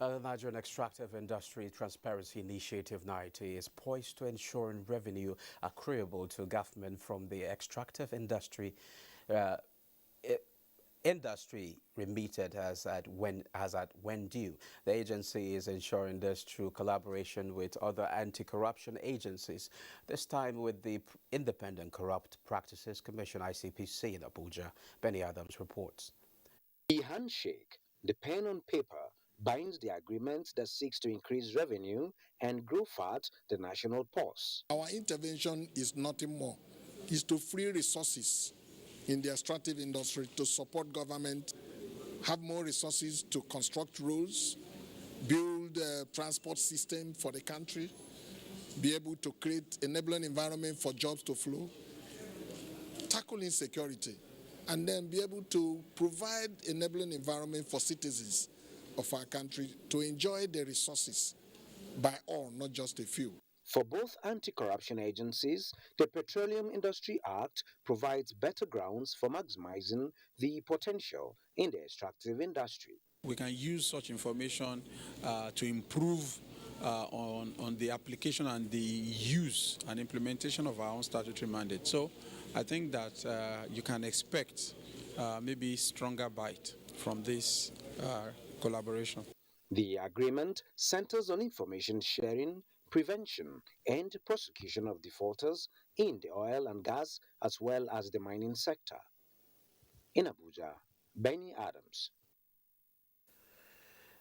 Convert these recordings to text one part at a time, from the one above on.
The Nigerian Extractive Industry Transparency Initiative (NTA) is poised to ensure revenue accruable to government from the extractive industry uh, industry remitted as at when due. The agency is ensuring this through collaboration with other anti-corruption agencies, this time with the Independent Corrupt Practices Commission (ICPC) in Abuja. Benny Adams reports. The handshake, the pen on paper, binds the agreement that seeks to increase revenue and grow fat the national purse. Our intervention is nothing more, is to free resources in the extractive industry to support government, have more resources to construct roads, build a transport system for the country, be able to create enabling environment for jobs to flow, tackle insecurity, and then be able to provide enabling environment for citizens of our country to enjoy the resources by all, not just a few. For both anti-corruption agencies, the Petroleum Industry Act provides better grounds for maximizing the potential in the extractive industry. We can use such information to improve on the application and the use and implementation of our own statutory mandate. So I think that you can expect maybe stronger bite from this collaboration. The agreement centers on information sharing, prevention, and prosecution of defaulters in the oil and gas as well as the mining sector. In Abuja, Benny Adams.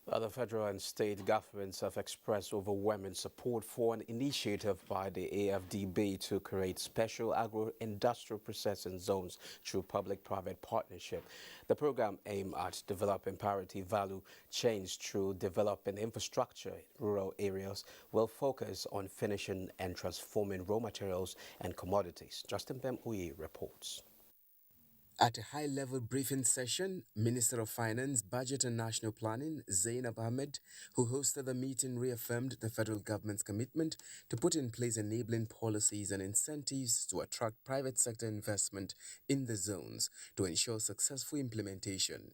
The federal and state governments have expressed overwhelming support for an initiative by the AFDB to create special agro-industrial processing zones through public-private partnership. The program aimed at developing priority value chains through developing infrastructure in rural areas will focus on finishing and transforming raw materials and commodities. Justin Bem-Uyi reports. At a high-level briefing session, Minister of Finance, Budget and National Planning, Zainab Ahmed, who hosted the meeting, reaffirmed the federal government's commitment to put in place enabling policies and incentives to attract private sector investment in the zones to ensure successful implementation.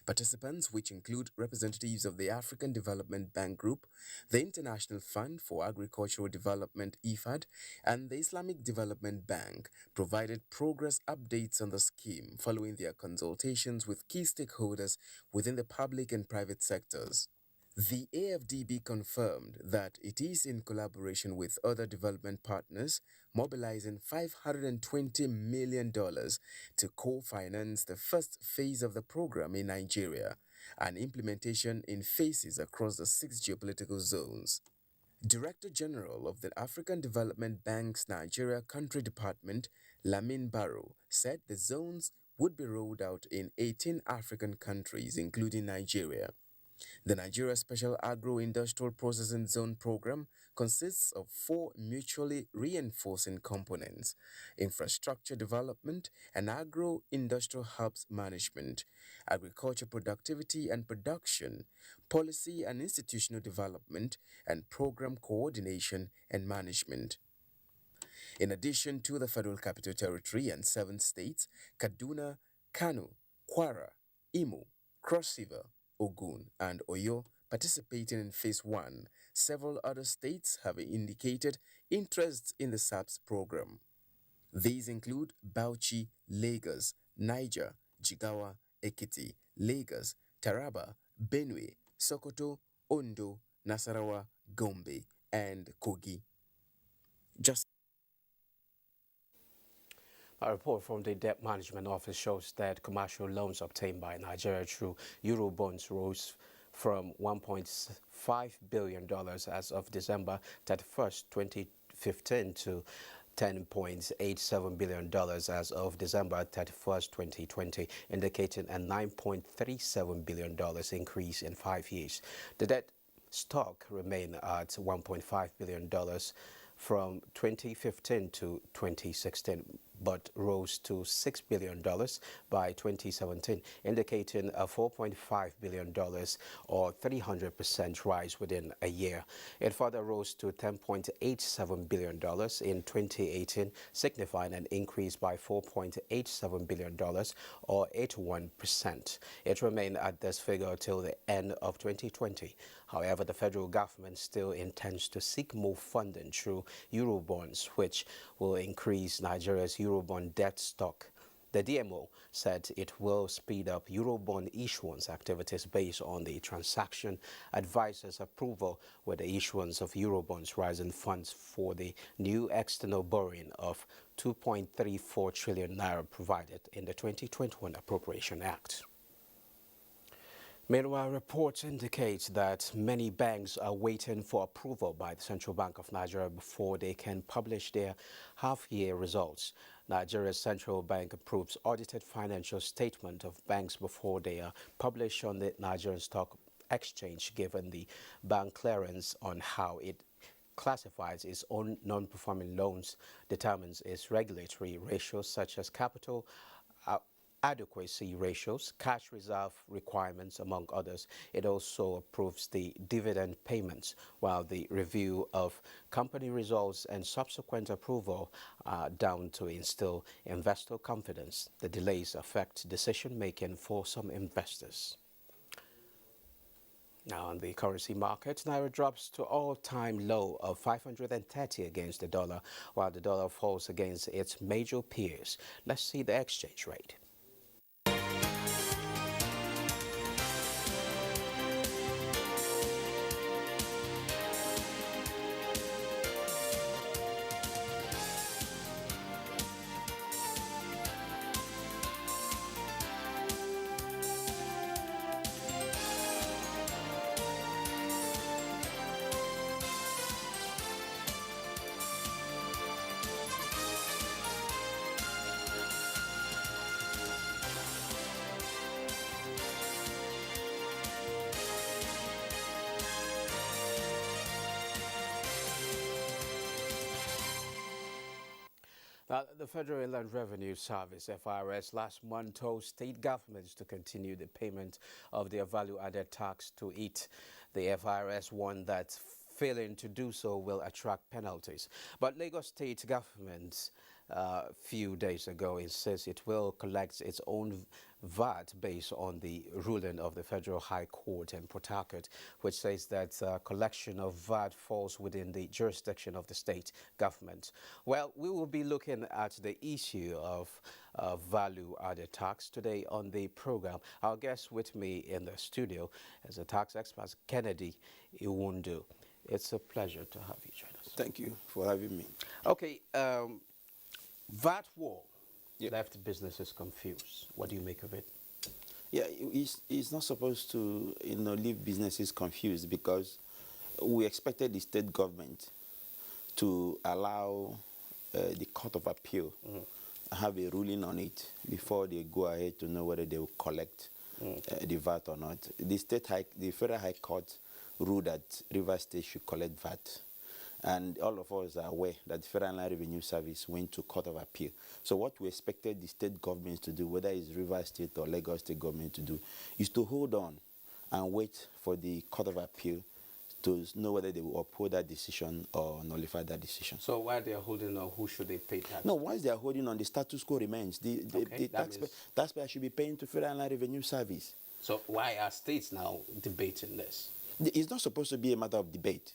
Participants, which include representatives of the African Development Bank Group, the International Fund for Agricultural Development (IFAD), and the Islamic Development Bank, provided progress updates on the scheme following their consultations with key stakeholders within the public and private sectors. The AFDB confirmed that it is in collaboration with other development partners, mobilizing $520 million to co-finance the first phase of the program in Nigeria and implementation in phases across the 6 geopolitical zones. Director General of the African Development Bank's Nigeria Country Department, Lamin Barrow, said the zones would be rolled out in 18 African countries, including Nigeria. The Nigeria Special Agro-Industrial Processing Zone program consists of 4 mutually reinforcing components: infrastructure development and agro-industrial hubs management, agriculture productivity and production, policy and institutional development, and program coordination and management. In addition to the Federal Capital Territory and 7 states, Kaduna, Kano, Kwara, Imo, Cross River, Ogun, and Oyo participating in Phase 1. Several other states have indicated interest in the SAPS program. These include Bauchi, Lagos, Niger, Jigawa, Ekiti, Lagos, Taraba, Benue, Sokoto, Ondo, Nasarawa, Gombe, and Kogi. A report from the Debt Management Office shows that commercial loans obtained by Nigeria through Eurobonds rose from $1.5 billion as of December 31st, 2015 to $10.87 billion as of December 31st, 2020, indicating a $9.37 billion increase in 5 years. The debt stock remained at $1.5 billion from 2015 to 2016. but rose to $6 billion by 2017, indicating a $4.5 billion or 300% rise within a year. It further rose to $10.87 billion in 2018, signifying an increase by $4.87 billion or 81%. It remained at this figure till the end of 2020. However, the federal government still intends to seek more funding through Eurobonds, which will increase Nigeria's Eurobond debt stock. The DMO said it will speed up Eurobond issuance activities based on the transaction advisor's approval, with the issuance of Eurobonds rising funds for the new external borrowing of 2.34 trillion naira provided in the 2021 Appropriation Act. Meanwhile, reports indicate that many banks are waiting for approval by the Central Bank of Nigeria before they can publish their half-year results. Nigeria's central bank approves audited financial statement of banks before they are published on the Nigerian Stock Exchange, given the bank clearance on how it classifies its own non-performing loans, determines its regulatory ratios such as capital adequacy ratios, cash reserve requirements, among others. It also approves the dividend payments, while the review of company results and subsequent approval are down to instill investor confidence. The delays affect decision-making for some investors. Now, on the currency market, Naira drops to all-time low of 530 against the dollar, while the dollar falls against its major peers. Let's see the exchange rate. The Federal Inland Revenue Service, FIRS, last month told state governments to continue the payment of their value-added tax to it. The FIRS warned that failing to do so will attract penalties. But Lagos State government a few days ago insists it will collect its own VAT based on the ruling of the Federal High Court in Port Harcourt, which says that collection of VAT falls within the jurisdiction of the state government. Well, we will be looking at the issue of value-added tax today on the program. Our guest with me in the studio is a tax expert, Kennedy Iwundu. It's a pleasure to have you join us. Thank you for having me. Okay, VAT war left businesses confused. What do you make of it? Yeah, it's not supposed to, leave businesses confused, because we expected the state government to allow the Court of Appeal have a ruling on it before they go ahead to know whether they will collect the VAT or not. The Federal High Court ruled that Rivers State should collect VAT. And all of us are aware that the Federal Revenue Service went to Court of Appeal. So what we expected the state governments to do, whether it's Rivers State or Lagos State government to do, is to hold on and wait for the Court of Appeal to know whether they will uphold that decision or nullify that decision. So while they are holding on, who should they pay tax? No, once they are holding on, the status quo remains. The taxpayer should be paying to Federal Revenue Service. So why are states now debating this? It's not supposed to be a matter of debate.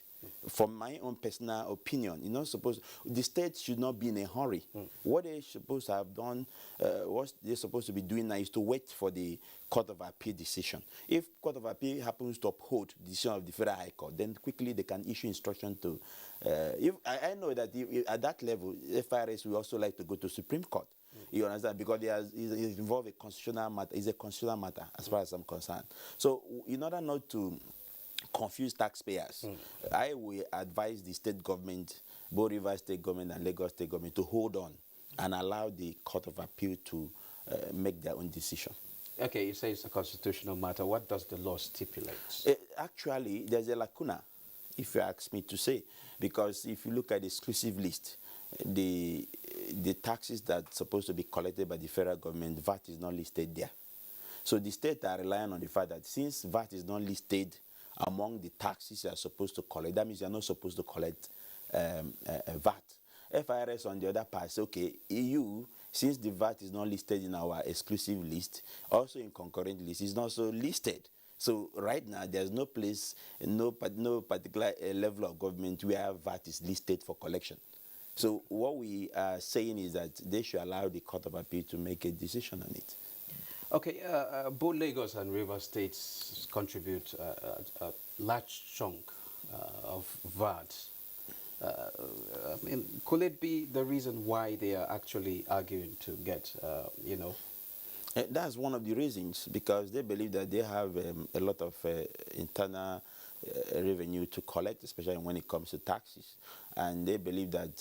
From my own personal opinion, the state should not be in a hurry. What they're supposed to have done, what they're supposed to be doing now is to wait for the Court of Appeal decision. If Court of Appeal happens to uphold the decision of the Federal High Court, then quickly they can issue instruction to. I know that at that level, FIRS will also like to go to Supreme Court. You understand? Because it involves a constitutional matter. It's a constitutional matter as far as I'm concerned. So in order not to confuse taxpayers, I will advise the state government, both Rivers State government and Lagos State government, to hold on and allow the Court of Appeal to make their own decision. Okay, you say it's a constitutional matter. What does the law stipulate? Actually, there's a lacuna, if you ask me to say, because if you look at the exclusive list, the taxes that's supposed to be collected by the federal government, VAT is not listed there. So the states are relying on the fact that since VAT is not listed among the taxes you are supposed to collect, that means you are not supposed to collect VAT. FIRS on the other part say, okay, EU, since the VAT is not listed in our exclusive list, also in concurrent list, is not so listed. So right now, there's no place, no particular level of government where VAT is listed for collection. So what we are saying is that they should allow the Court of Appeal to make a decision on it. Okay, both Lagos and Rivers states contribute a large chunk of VAT. I mean, could it be the reason why they are actually arguing to get, you know? That's one of the reasons, because they believe that they have a lot of internal revenue to collect, especially when it comes to taxes. And they believe that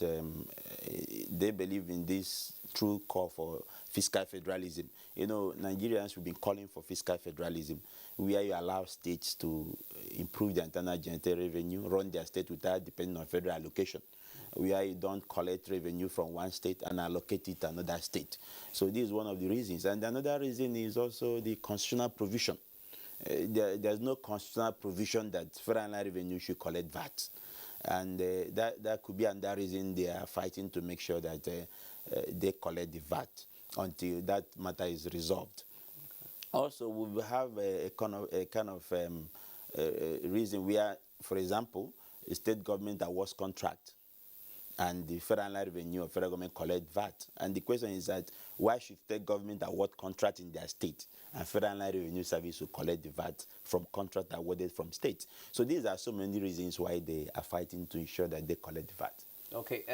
they believe in this true call for fiscal federalism. You know, Nigerians have been calling for fiscal federalism, where you allow states to improve their internal generated revenue, run their state without depending on federal allocation, where you don't collect revenue from one state and allocate it to another state. So this is one of the reasons. And another reason is also the constitutional provision. There's no constitutional provision that federal revenue should collect VAT. And that could be another reason they are fighting to make sure that they collect the VAT until that matter is resolved. Okay. Also, we will have a kind of reason where, for example, a state government awards contract and the federal revenue of federal government collect VAT. And the question is that why should state government award contract in their state and federal revenue service will collect the VAT from contract awarded from states? So these are so many reasons why they are fighting to ensure that they collect the VAT. Okay,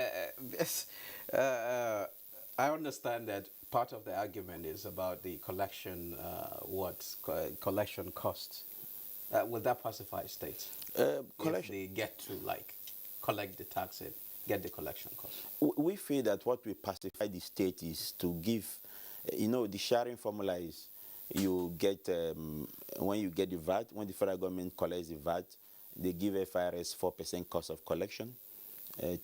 I understand that part of the argument is about the collection, collection costs. Would that pacify states? If they get to collect the tax and get the collection costs? We feel that what will pacify the state is to give, the sharing formula is you get, when you get the VAT, when the federal government collects the VAT, they give FIRS 4% cost of collection.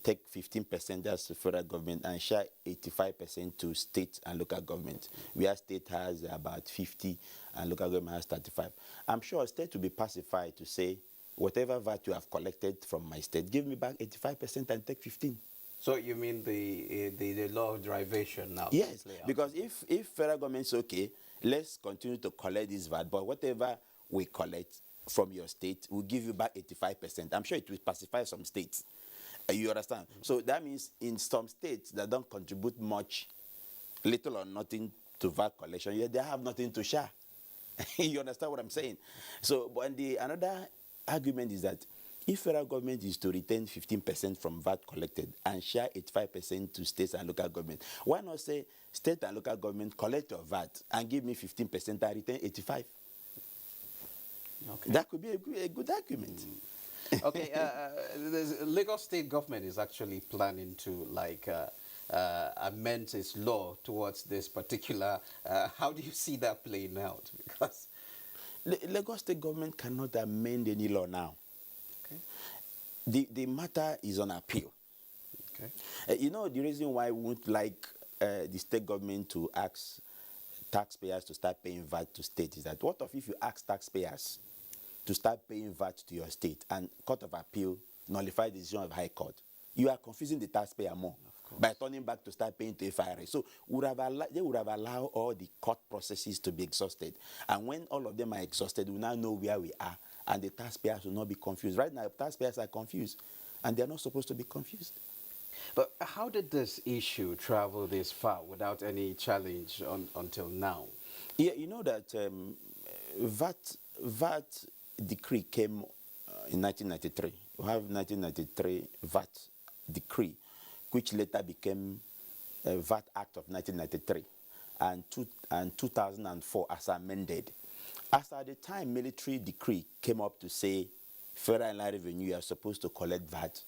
Take 15%, that's the federal government, and share 85% to state and local government, where state has about 50 and local government has 35. I'm sure state will be pacified to say, whatever VAT you have collected from my state, give me back 85% and take 15. So you mean the law of derivation now? Yes, because if federal government says, okay, let's continue to collect this VAT, but whatever we collect from your state, we'll give you back 85%. I'm sure it will pacify some states. You understand? Mm-hmm. So that means in some states that don't contribute much, little or nothing to VAT collection, yet they have nothing to share. You understand what I'm saying? So, but another argument is that if federal government is to retain 15% from VAT collected and share 85% to states and local government, why not say state and local government collect your VAT and give me 15% and retain 85%? Okay. That could be a good argument. Okay, the Lagos state government is actually planning to amend its law towards this particular. How do you see that playing out? Because Lagos state government cannot amend any law now. Okay. The matter is on appeal. Okay. The reason why we would like the state government to ask taxpayers to start paying VAT to state is that what if you ask taxpayers to start paying VAT to your state and Court of Appeal nullify the decision of High Court? You are confusing the taxpayer more by turning back to start paying to FIRS. So they would have allowed all the court processes to be exhausted. And when all of them are exhausted, we now know where we are, and the taxpayers will not be confused. Right now, taxpayers are confused, and they're not supposed to be confused. But how did this issue travel this far without any challenge until now? Yeah, you know that VAT decree came in 1993. We have 1993 VAT decree, which later became a VAT Act of 1993 and 2004 as amended. As at the time military decree came up to say federal revenue are supposed to collect VAT,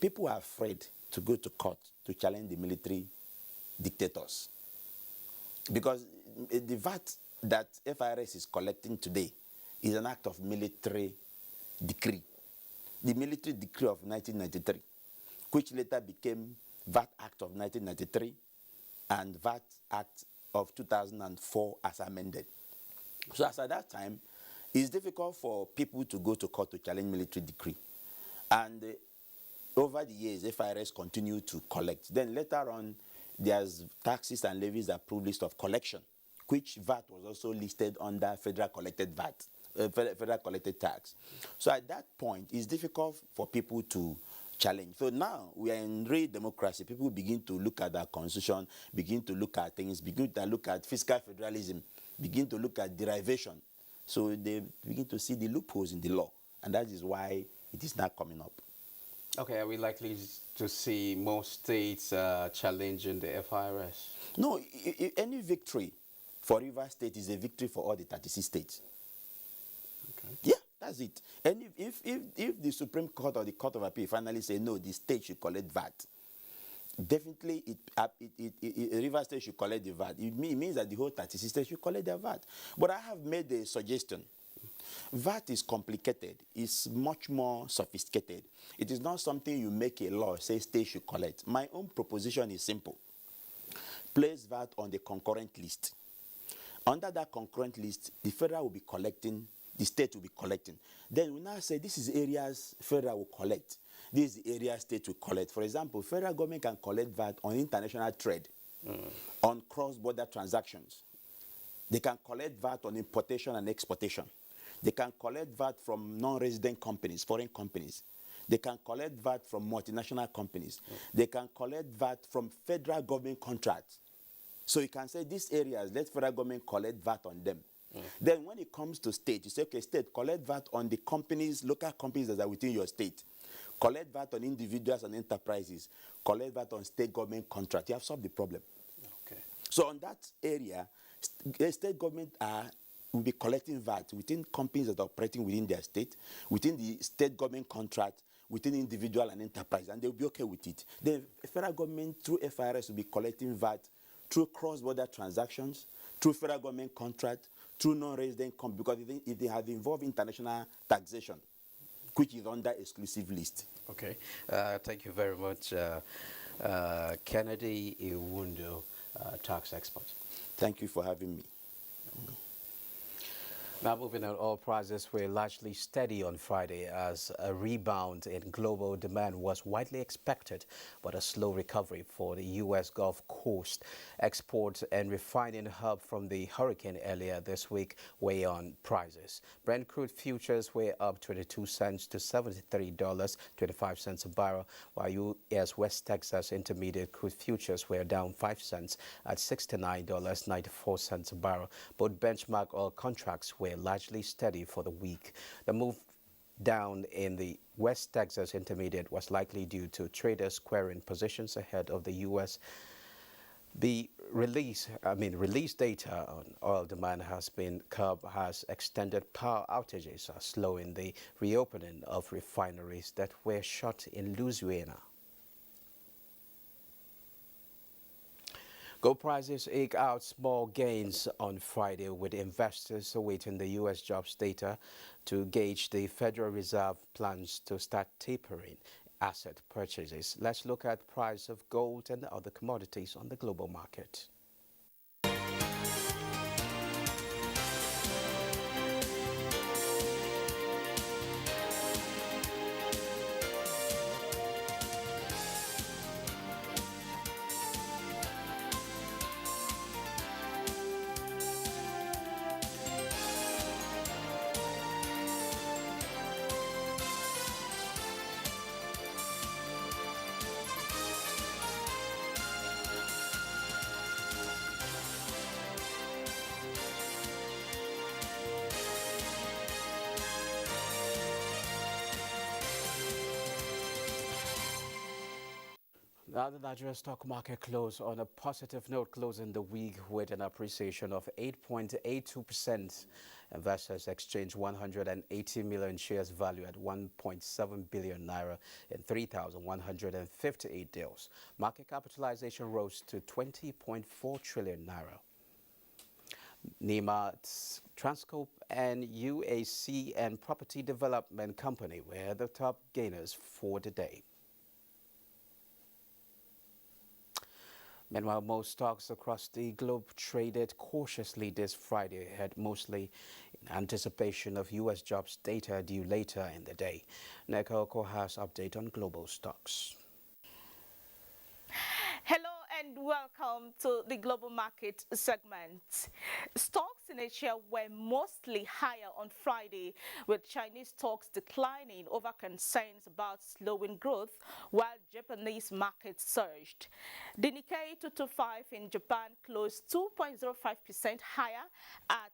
people are afraid to go to court to challenge the military dictators. Because the VAT that FIRS is collecting today is an act of military decree. The military decree of 1993, which later became VAT Act of 1993 and VAT Act of 2004 as amended. So as at that time, it's difficult for people to go to court to challenge military decree. And over the years, FIRS continued to collect. Then later on, there's taxes and levies approved list of collection, which VAT was also listed under federal collected VAT, federal collected tax. So at that point, it's difficult for people to challenge. So now we are in real democracy. People begin to look at our constitution, begin to look at things, begin to look at fiscal federalism, begin to look at derivation. So they begin to see the loopholes in the law, and that is why it is not coming up. Okay, are we likely to see more states challenging the FIRS? No, any victory for Rivers State is a victory for all the 36 states. Okay. Yeah, that's it. And if the Supreme Court or the Court of Appeal finally say no, the state should collect VAT, definitely Rivers State should collect the VAT. It means that the whole 36 states should collect their VAT. But I have made a suggestion. VAT is complicated. It's much more sophisticated. It is not something you make a law, say state should collect. My own proposition is simple. Place VAT on the concurrent list. Under that concurrent list, the federal will be collecting, the state will be collecting. Then we now say this is areas federal will collect. This is the area state will collect. For example, federal government can collect VAT on international trade, on cross-border transactions. They can collect VAT on importation and exportation. They can collect VAT from non-resident companies, foreign companies. They can collect VAT from multinational companies. They can collect VAT from federal government contracts. So you can say these areas, let federal government collect VAT on them. Then when it comes to state, you say, okay, state, collect VAT on the companies, local companies that are within your state. Collect VAT on individuals and enterprises. Collect VAT on state government contracts. You have solved the problem. Okay. So on that area, state government will be collecting VAT within companies that are operating within their state, within the state government contract, within individual and enterprise, and they'll be okay with it. The federal government, through FIRS, will be collecting VAT through cross-border transactions, through federal government contract, through non-resident companies, because they have involved international taxation, which is under exclusive list. Okay. Thank you very much, Kennedy Iwundo, tax expert. Thank you for having me. Now moving on, oil prices were largely steady on Friday as a rebound in global demand was widely expected, but a slow recovery for the U.S. Gulf Coast export and refining hub from the hurricane earlier this week weigh on prices. Brent crude futures were up 22 cents to $73.25 a barrel, while U.S. West Texas Intermediate crude futures were down 5 cents at $69.94 a barrel. Both benchmark oil contracts were largely steady for the week. The move down in the West Texas Intermediate was likely due to traders squaring positions ahead of the U.S. The release data on oil demand has been curbed as extended power outages are slowing the reopening of refineries that were shut in Louisiana. Gold prices eke out small gains on Friday, with investors awaiting the U.S. jobs data to gauge the Federal Reserve plans to start tapering asset purchases. Let's look at price of gold and other commodities on the global market. Now the Nigerian stock market closed on a positive note, closing the week with an appreciation of 8.82%. Investors exchanged 180 million shares valued at 1.7 billion naira in 3,158 deals. Market capitalization rose to 20.4 trillion naira. NEMA, Transcope, and UAC and Property Development Company were the top gainers for the day. Meanwhile, most stocks across the globe traded cautiously this Friday ahead, mostly in anticipation of U.S. jobs data due later in the day. Neka Oko has update on global stocks. Hello and welcome to the global market segment. Stocks in Asia were mostly higher on Friday, with Chinese stocks declining over concerns about slowing growth, while Japanese markets surged. The Nikkei 225 in Japan closed 2.05% higher at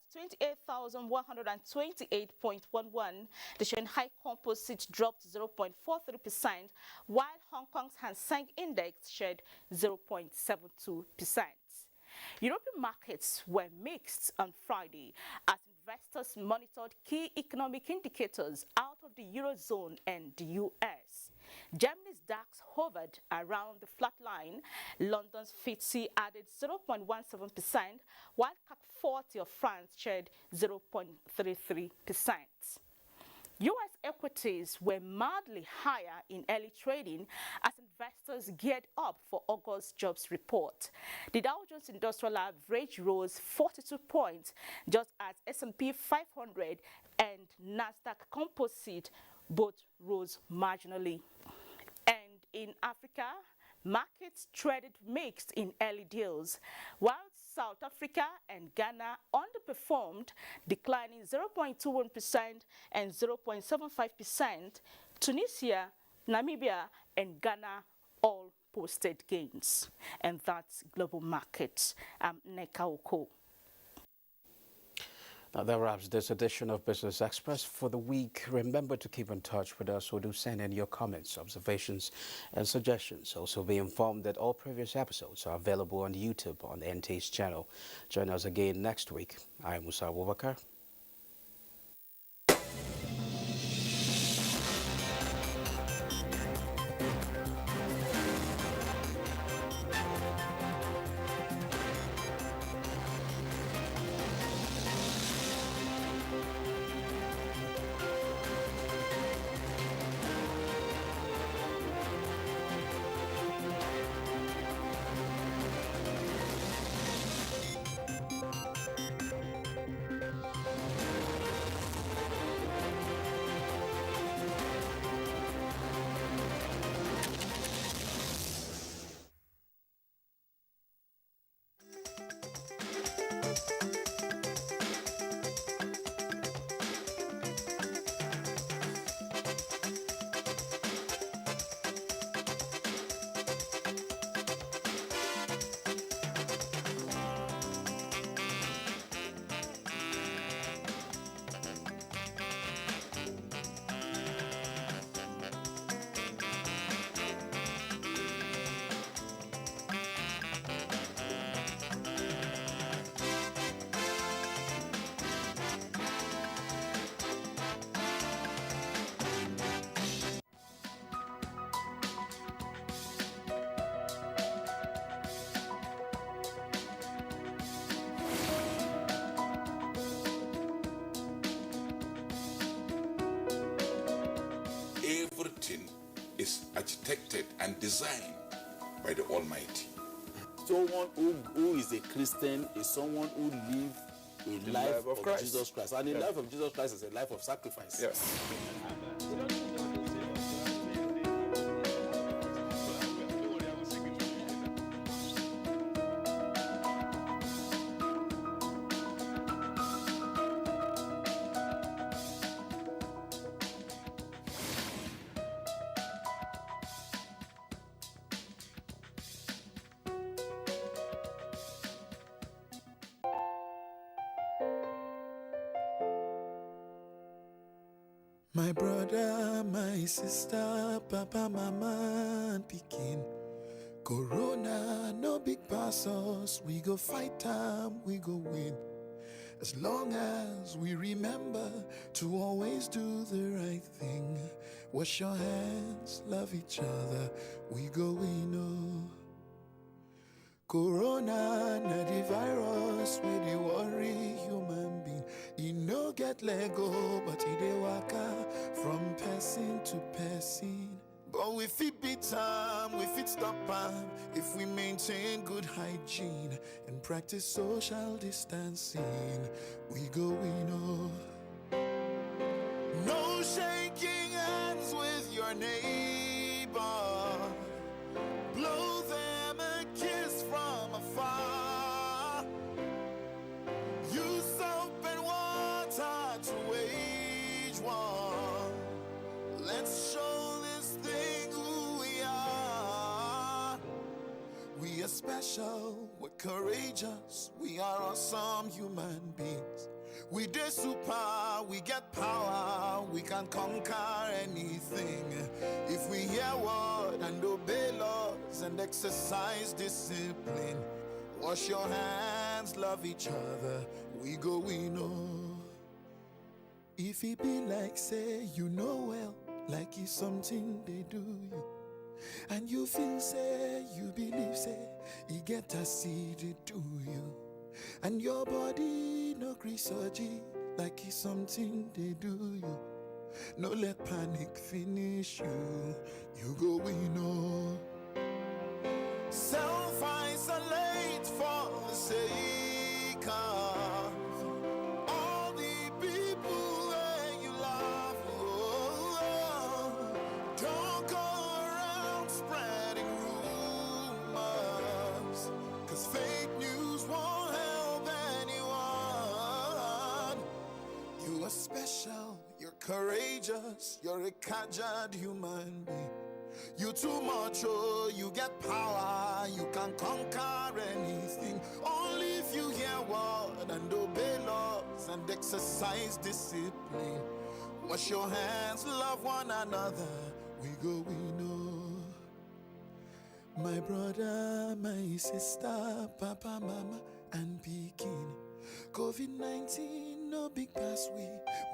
28,128.11. The Shanghai Composite dropped 0.43%, while Hong Kong's Hang Seng Index shed 0.72%. European markets were mixed on Friday as investors monitored key economic indicators out of the Eurozone and the US. Germany's DAX hovered around the flat line. London's FTSE added 0.17%, while CAC 40 of France shed 0.33%. U.S. equities were mildly higher in early trading as investors geared up for August jobs report. The Dow Jones Industrial Average rose 42 points, just as S&P 500 and Nasdaq Composite both rose marginally. And in Africa, markets traded mixed in early deals, while South Africa and Ghana underperformed, declining 0.21% and 0.75%. Tunisia, Namibia, and Ghana all posted gains. And that's global markets. I'm Neka Oko. Now, that wraps this edition of Business Express for the week. Remember to keep in touch with us, or do send in your comments, observations, and suggestions. Also, be informed that all previous episodes are available on YouTube on the NTA's channel. Join us again next week. I'm Musa Abubakar. Everything is architected and designed by the Almighty. Someone who is a Christian is someone who lives a life of Christ. Jesus Christ. And the life of Jesus Christ is a life of sacrifice. Yes. My brother, my sister, papa, mama, and pikin. Corona, no big pass us. We go fight time, we go win. As long as we remember to always do the right thing. Wash your hands, love each other, we go win. Oh. Corona, na the virus, we dey worry human being. E no get Lego, but e dey waka from person to person. Oh, if it be time, if it stop time, if we maintain good hygiene and practice social distancing, we go in. No shaking hands with your neighbor. Blow them a kiss from afar. Use soap and water to wage war. Let's show this thing who we are. We are special, we're courageous, we are awesome human beings. We do super, we get power, we can conquer anything. If we hear word and obey laws and exercise discipline, wash your hands, love each other, we go, we know. If it be like say, you know well, like it's something they do you, and you feel say, you believe say, you get a seed it do you, and your body no researchy, like it's something they do you. No let panic finish you, you go we know. Self-isolate for the sake of all the people that you love. Oh, don't go around spreading rumors, 'cause fake news won't help anyone. You are special, you're courageous, you're a caged human being. You too much, oh, you get power, you can conquer anything. Only if you hear word and obey laws and exercise discipline. Wash your hands, love one another, we go, we know. My brother, my sister, papa, mama, and pikin. COVID-19, no big pass,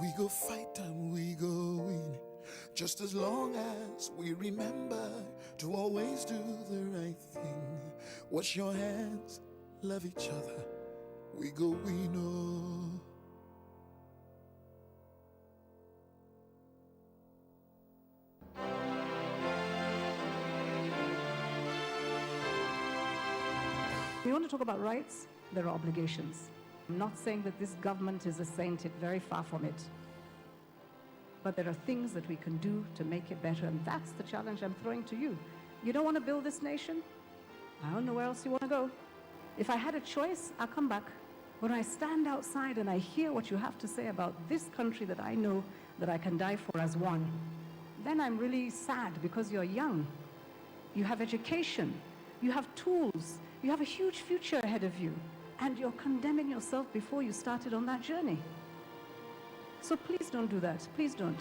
we go fight and we go win. Just as long as we remember to always do the right thing. Wash your hands, love each other, we go, we know. We want to talk about rights, there are obligations. I'm not saying that this government is a saint, it's very far from it. But there are things that we can do to make it better, and that's the challenge I'm throwing to you. You don't want to build this nation? I don't know where else you want to go. If I had a choice, I'll come back. When I stand outside and I hear what you have to say about this country that I know that I can die for as one, then I'm really sad because you're young. You have education, you have tools, you have a huge future ahead of you, and you're condemning yourself before you started on that journey. So please don't do that. Please don't.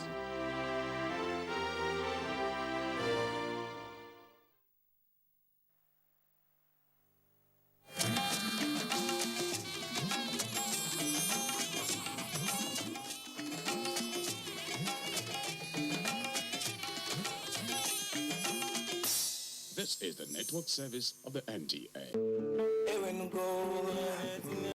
This is the network service of the NTA.